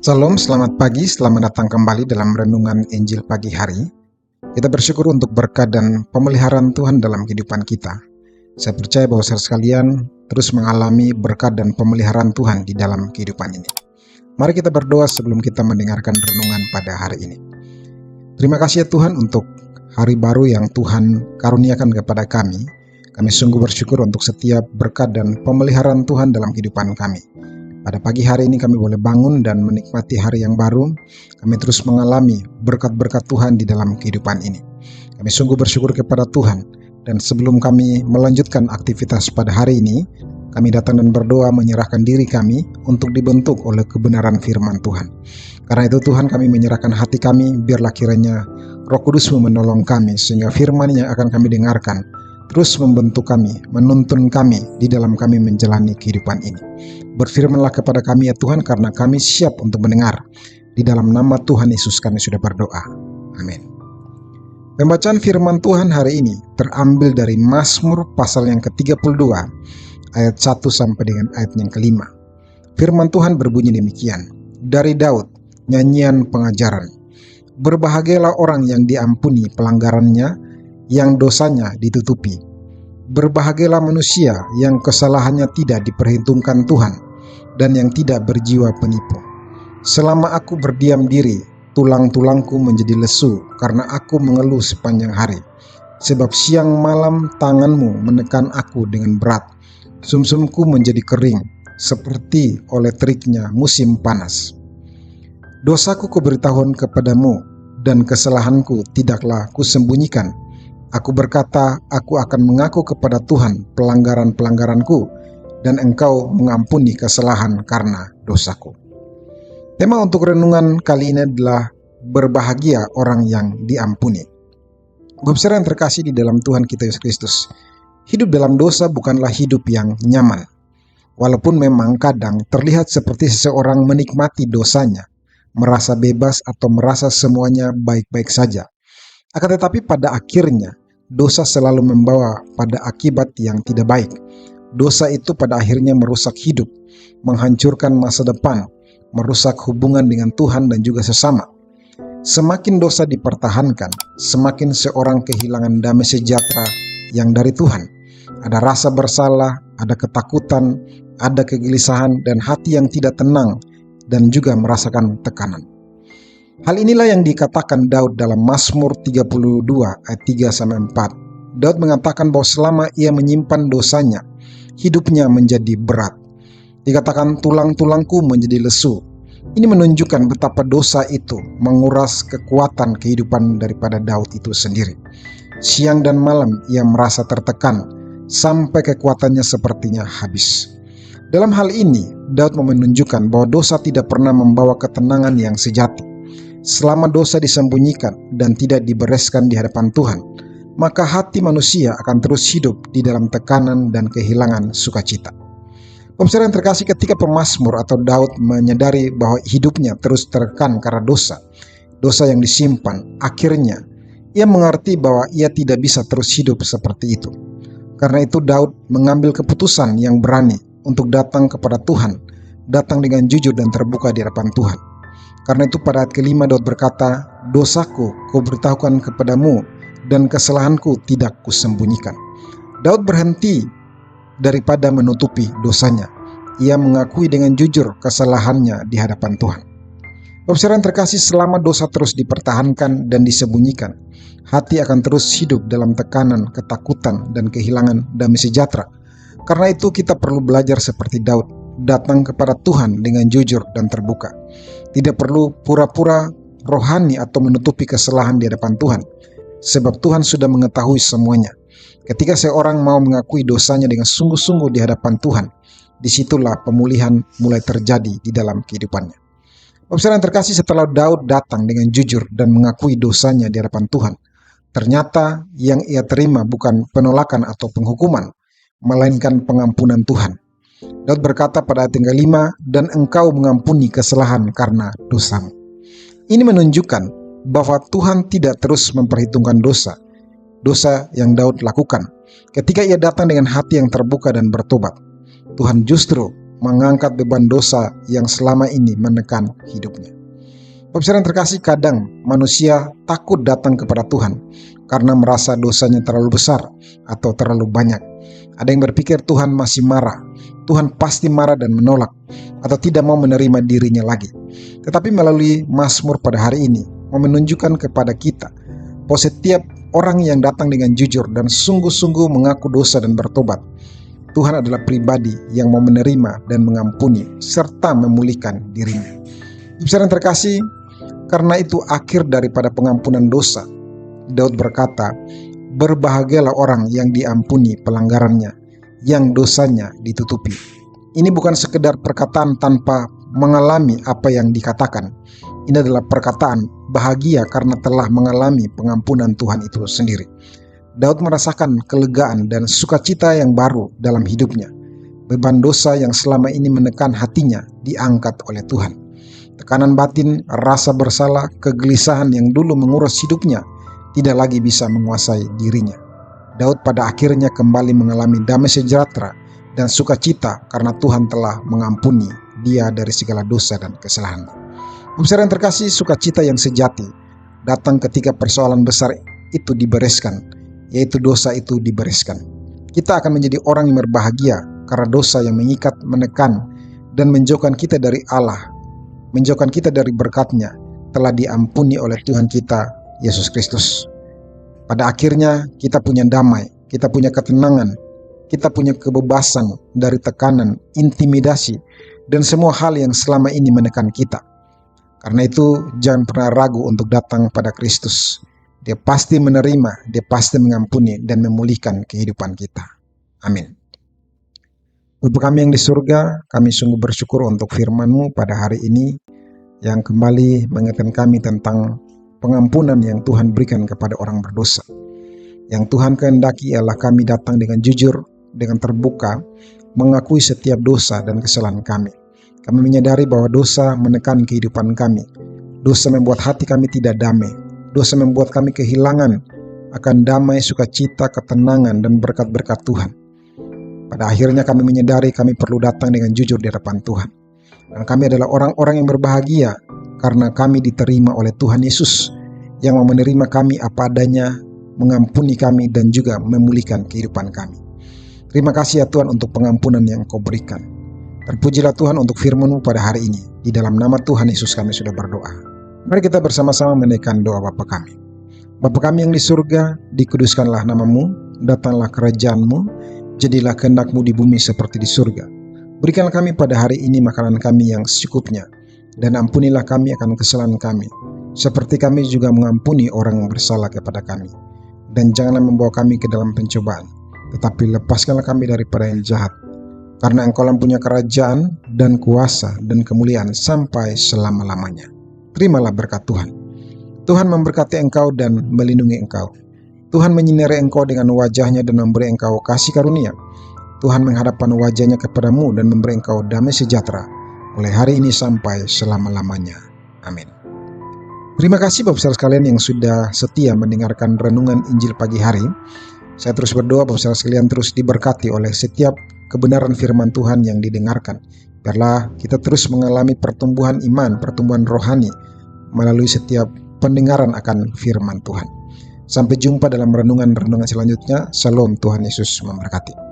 Salam, selamat pagi, selamat datang kembali dalam renungan Injil pagi hari. Kita bersyukur untuk berkat dan pemeliharaan Tuhan dalam kehidupan kita. Saya percaya bahwa saudara sekalian terus mengalami berkat dan pemeliharaan Tuhan di dalam kehidupan ini. Mari kita berdoa sebelum kita mendengarkan renungan pada hari ini. Terima kasih ya Tuhan untuk hari baru yang Tuhan karuniakan kepada kami. Kami sungguh bersyukur untuk setiap berkat dan pemeliharaan Tuhan dalam kehidupan kami. Pada pagi hari ini kami boleh bangun dan menikmati hari yang baru. Kami terus mengalami berkat-berkat Tuhan di dalam kehidupan ini. Kami sungguh bersyukur kepada Tuhan. Dan sebelum kami melanjutkan aktivitas pada hari ini, kami datang dan berdoa menyerahkan diri kami untuk dibentuk oleh kebenaran firman Tuhan. Karena itu Tuhan, kami menyerahkan hati kami, biarlah kiranya Roh Kudus-Mu menolong kami, sehingga firman yang akan kami dengarkan terus membentuk kami, menuntun kami di dalam kami menjalani kehidupan ini. Berfirmanlah kepada kami ya Tuhan, karena kami siap untuk mendengar. Di dalam nama Tuhan Yesus kami sudah berdoa. Amin. Pembacaan firman Tuhan hari ini terambil dari Mazmur pasal yang ke-32, ayat 1 sampai dengan ayat yang ke-5. Firman Tuhan berbunyi demikian. Dari Daud, nyanyian pengajaran. Berbahagialah orang yang diampuni pelanggarannya, yang dosanya ditutupi. Berbahagialah manusia yang kesalahannya tidak diperhitungkan Tuhan, dan yang tidak berjiwa penipu. Selama aku berdiam diri, tulang-tulangku menjadi lesu, karena aku mengeluh sepanjang hari. Sebab siang malam tanganmu menekan aku dengan berat. Sumsumku menjadi kering, seperti oleh teriknya musim panas. Dosaku kuberitahukan kepadamu, dan kesalahanku tidaklah kusembunyikan. Aku berkata, aku akan mengaku kepada Tuhan pelanggaran-pelanggaranku, dan Engkau mengampuni kesalahan karena dosaku. Tema untuk renungan kali ini adalah berbahagia orang yang diampuni. Bapak saudara yang terkasih di dalam Tuhan kita Yesus Kristus, hidup dalam dosa bukanlah hidup yang nyaman. Walaupun memang kadang terlihat seperti seseorang menikmati dosanya, merasa bebas atau merasa semuanya baik-baik saja. Akan tetapi pada akhirnya, dosa selalu membawa pada akibat yang tidak baik. Dosa itu pada akhirnya merusak hidup, menghancurkan masa depan, merusak hubungan dengan Tuhan dan juga sesama. Semakin dosa dipertahankan, semakin seorang kehilangan damai sejahtera yang dari Tuhan. Ada rasa bersalah, ada ketakutan, ada kegelisahan, dan hati yang tidak tenang, dan juga merasakan tekanan. Hal inilah yang dikatakan Daud dalam Mazmur 32 ayat 3-4. Daud mengatakan bahwa selama ia menyimpan dosanya, hidupnya menjadi berat. Dikatakan tulang-tulangku menjadi lesu. Ini menunjukkan betapa dosa itu menguras kekuatan kehidupan daripada Daud itu sendiri. Siang dan malam ia merasa tertekan, sampai kekuatannya sepertinya habis. Dalam hal ini, Daud menunjukkan bahwa dosa tidak pernah membawa ketenangan yang sejati. Selama dosa disembunyikan dan tidak dibereskan di hadapan Tuhan, maka hati manusia akan terus hidup di dalam tekanan dan kehilangan sukacita. Pemirsa yang terkasih, ketika pemazmur atau Daud menyadari bahwa hidupnya terus tertekan karena dosa yang disimpan, akhirnya ia mengerti bahwa ia tidak bisa terus hidup seperti itu. Karena itu Daud mengambil keputusan yang berani untuk datang kepada Tuhan, datang dengan jujur dan terbuka di hadapan Tuhan. Karena itu pada ayat ke-5 Daud berkata, dosaku kuberitahukan kepadamu, dan kesalahanku tidak kusembunyikan. Daud berhenti daripada menutupi dosanya. Ia mengakui dengan jujur kesalahannya di hadapan Tuhan. Bapak yang terkasih, selama dosa terus dipertahankan dan disembunyikan, hati akan terus hidup dalam tekanan, ketakutan, dan kehilangan damai sejahtera. Karena itu kita perlu belajar seperti Daud, datang kepada Tuhan dengan jujur dan terbuka. Tidak perlu pura-pura rohani atau menutupi kesalahan di hadapan Tuhan, sebab Tuhan sudah mengetahui semuanya. Ketika seorang mau mengakui dosanya dengan sungguh-sungguh di hadapan Tuhan, disitulah pemulihan mulai terjadi di dalam kehidupannya. Bapak yang terkasih, setelah Daud datang dengan jujur dan mengakui dosanya di hadapan Tuhan, ternyata yang ia terima bukan penolakan atau penghukuman, melainkan pengampunan Tuhan. Daud berkata pada ayat yang ke-5, dan Engkau mengampuni kesalahan karena dosamu. Ini menunjukkan bahwa Tuhan tidak terus memperhitungkan dosa yang Daud lakukan. Ketika ia datang dengan hati yang terbuka dan bertobat, Tuhan justru mengangkat beban dosa yang selama ini menekan hidupnya. Bapak yang terkasih, kadang manusia takut datang kepada Tuhan karena merasa dosanya terlalu besar atau terlalu banyak. Ada yang berpikir Tuhan masih marah, Tuhan pasti marah dan menolak, atau tidak mau menerima dirinya lagi. Tetapi melalui Mazmur pada hari ini mau menunjukkan kepada kita bahwa setiap orang yang datang dengan jujur dan sungguh-sungguh mengaku dosa dan bertobat, Tuhan adalah pribadi yang mau menerima dan mengampuni serta memulihkan dirinya. Bapak yang terkasih, karena itu akhir daripada pengampunan dosa. Daud berkata, "Berbahagialah orang yang diampuni pelanggarannya, yang dosanya ditutupi." Ini bukan sekedar perkataan tanpa mengalami apa yang dikatakan. Ini adalah perkataan bahagia karena telah mengalami pengampunan Tuhan itu sendiri. Daud merasakan kelegaan dan sukacita yang baru dalam hidupnya. Beban dosa yang selama ini menekan hatinya diangkat oleh Tuhan. Tekanan batin, rasa bersalah, kegelisahan yang dulu mengurus hidupnya tidak lagi bisa menguasai dirinya. Daud pada akhirnya kembali mengalami damai sejahtera dan sukacita karena Tuhan telah mengampuni dia dari segala dosa dan kesalahan. Bapak yang terkasih, sukacita yang sejati datang ketika persoalan besar itu dibereskan, yaitu dosa itu dibereskan. Kita akan menjadi orang yang berbahagia karena dosa yang mengikat, menekan, dan menjauhkan kita dari Allah, menjauhkan kita dari berkat-Nya, telah diampuni oleh Tuhan kita, Yesus Kristus. Pada akhirnya kita punya damai, kita punya ketenangan, kita punya kebebasan dari tekanan, intimidasi, dan semua hal yang selama ini menekan kita. Karena itu jangan pernah ragu untuk datang pada Kristus. Dia pasti menerima, Dia pasti mengampuni dan memulihkan kehidupan kita. Amin. Bapa kami yang di surga, kami sungguh bersyukur untuk firman-Mu pada hari ini yang kembali mengingatkan kami tentang pengampunan yang Tuhan berikan kepada orang berdosa. Yang Tuhan kehendaki ialah kami datang dengan jujur, dengan terbuka, mengakui setiap dosa dan kesalahan kami. Kami menyadari bahwa dosa menekan kehidupan kami. Dosa membuat hati kami tidak damai. Dosa membuat kami kehilangan akan damai, sukacita, ketenangan, dan berkat-berkat Tuhan. Pada akhirnya kami menyadari kami perlu datang dengan jujur di hadapan Tuhan. Dan kami adalah orang-orang yang berbahagia karena kami diterima oleh Tuhan Yesus yang mau menerima kami apa adanya, mengampuni kami, dan juga memulihkan kehidupan kami. Terima kasih ya Tuhan untuk pengampunan yang Kau berikan. Terpujilah Tuhan untuk firman-Mu pada hari ini. Di dalam nama Tuhan Yesus kami sudah berdoa. Mari kita bersama-sama menaikkan doa Bapa kami. Bapa kami yang di surga, dikuduskanlah nama-Mu, datanglah kerajaan-Mu, jadilah kehendak-Mu di bumi seperti di surga. Berikanlah kami pada hari ini makanan kami yang secukupnya, dan ampunilah kami akan kesalahan kami, seperti kami juga mengampuni orang yang bersalah kepada kami. Dan janganlah membawa kami ke dalam pencobaan, tetapi lepaskanlah kami daripada yang jahat. Karena Engkau punya kerajaan dan kuasa dan kemuliaan sampai selama-lamanya. Terimalah berkat Tuhan. Tuhan memberkati engkau dan melindungi engkau. Tuhan menyinari engkau dengan wajah-Nya dan memberi engkau kasih karunia. Tuhan menghadapkan wajah-Nya kepadamu dan memberi engkau damai sejahtera mulai hari ini sampai selama-lamanya. Amin. Terima kasih Bapak Saudara sekalian yang sudah setia mendengarkan renungan Injil pagi hari. Saya terus berdoa Bapak Saudara sekalian terus diberkati oleh setiap kebenaran firman Tuhan yang didengarkan. Biarlah kita terus mengalami pertumbuhan iman, pertumbuhan rohani melalui setiap pendengaran akan firman Tuhan. Sampai jumpa dalam renungan-renungan selanjutnya. Shalom, Tuhan Yesus memberkati.